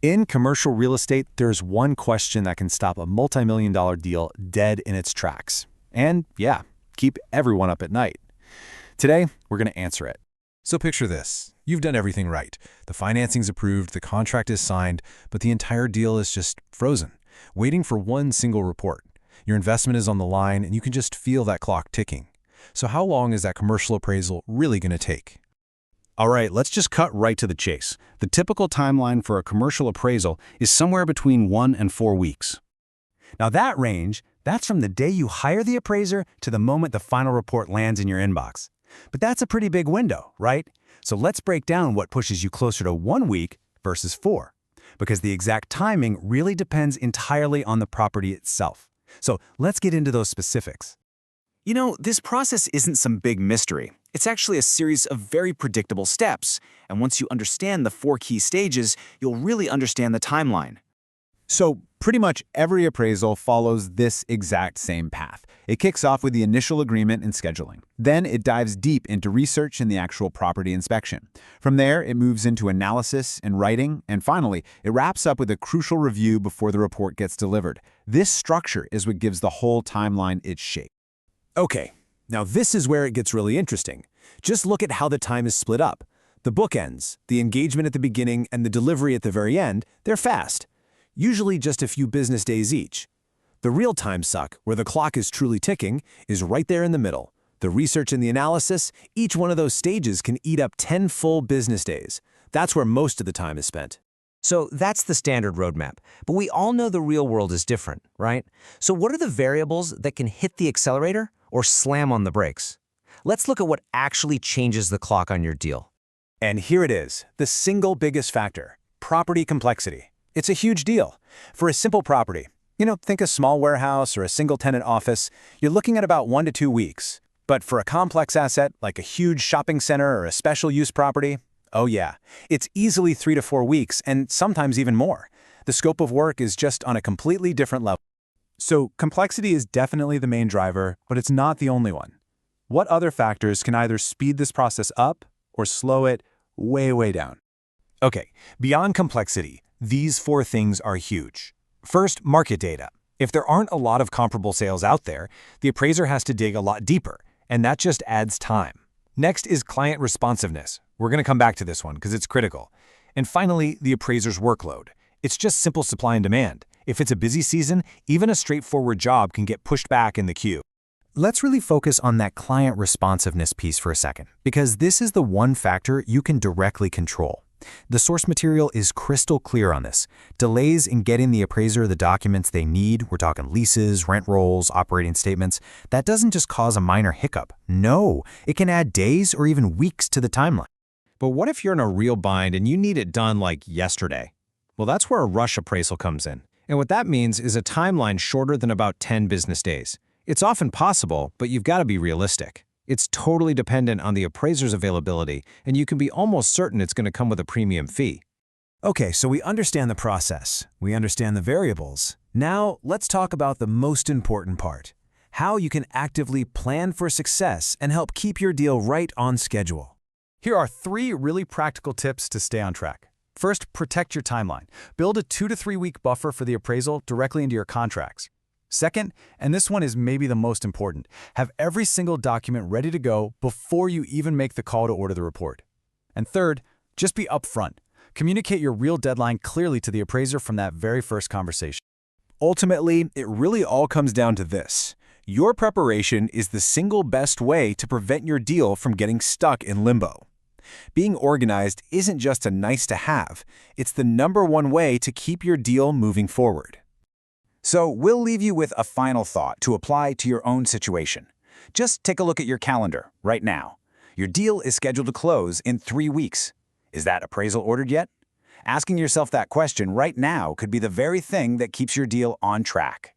In commercial real estate, there's one question that can stop a multi-million-dollar deal dead in its tracks. And yeah, keep everyone up at night. Today, we're going to answer it. So picture this. You've done everything right. The financing's approved, the contract is signed, but the entire deal is just frozen, waiting for one single report. Your investment is on the line, and you can just feel that clock ticking. So how long is that commercial appraisal really going to take? All right, let's just cut right to the chase. The typical timeline for a commercial appraisal is somewhere between 1 and 4 weeks. Now that range, that's from the day you hire the appraiser to the moment the final report lands in your inbox. But that's a pretty big window, right? So let's break down what pushes you closer to 1 week versus 4. Because the exact timing really depends entirely on the property itself. So let's get into those specifics. You know, this process isn't some big mystery. It's actually a series of very predictable steps, and once you understand the 4 key stages, you'll really understand the timeline. So pretty much every appraisal follows this exact same path. It kicks off with the initial agreement and scheduling. Then it dives deep into research and the actual property inspection. From there, it moves into analysis and writing, and finally, it wraps up with a crucial review before the report gets delivered. This structure is what gives the whole timeline its shape. Okay, now this is where it gets really interesting. Just look at how the time is split up. The bookends, the engagement at the beginning and the delivery at the very end, they're fast. Usually just a few business days each. The real time suck, where the clock is truly ticking, is right there in the middle. The research and the analysis, each one of those stages can eat up 10 full business days. That's where most of the time is spent. So that's the standard roadmap, but we all know the real world is different, right? So what are the variables that can hit the accelerator or slam on the brakes? Let's look at what actually changes the clock on your deal. And here it is, the single biggest factor, property complexity. It's a huge deal. For a simple property, think a small warehouse or a single-tenant office, you're looking at about 1 to 2 weeks. But for a complex asset, like a huge shopping center or a special use property, oh yeah, it's easily 3 to 4 weeks and sometimes even more. The scope of work is just on a completely different level. So complexity is definitely the main driver, but it's not the only one. What other factors can either speed this process up or slow it way down? Okay, beyond complexity, these 4 things are huge. First, market data. If there aren't a lot of comparable sales out there, the appraiser has to dig a lot deeper, and that just adds time. Next is client responsiveness. We're going to come back to this one because it's critical. And finally, the appraiser's workload. It's just simple supply and demand. If it's a busy season, even a straightforward job can get pushed back in the queue. Let's really focus on that client responsiveness piece for a second, because this is the one factor you can directly control. The source material is crystal clear on this. Delays in getting the appraiser the documents they need, we're talking leases, rent rolls, operating statements, that doesn't just cause a minor hiccup. No, it can add days or even weeks to the timeline. But what if you're in a real bind and you need it done like yesterday? Well, that's where a rush appraisal comes in. And what that means is a timeline shorter than about 10 business days. It's often possible, but you've got to be realistic. It's totally dependent on the appraiser's availability, and you can be almost certain it's going to come with a premium fee. Okay, so we understand the process. We understand the variables. Now, let's talk about the most important part. How you can actively plan for success and help keep your deal right on schedule. Here are 3 really practical tips to stay on track. First, protect your timeline. Build a 2 to 3 week buffer for the appraisal directly into your contracts. Second, and this one is maybe the most important, have every single document ready to go before you even make the call to order the report. And third, just be upfront. Communicate your real deadline clearly to the appraiser from that very first conversation. Ultimately, it really all comes down to this. Your preparation is the single best way to prevent your deal from getting stuck in limbo. Being organized isn't just a nice to have, it's the #1 way to keep your deal moving forward. So we'll leave you with a final thought to apply to your own situation. Just take a look at your calendar right now. Your deal is scheduled to close in 3 weeks. Is that appraisal ordered yet? Asking yourself that question right now could be the very thing that keeps your deal on track.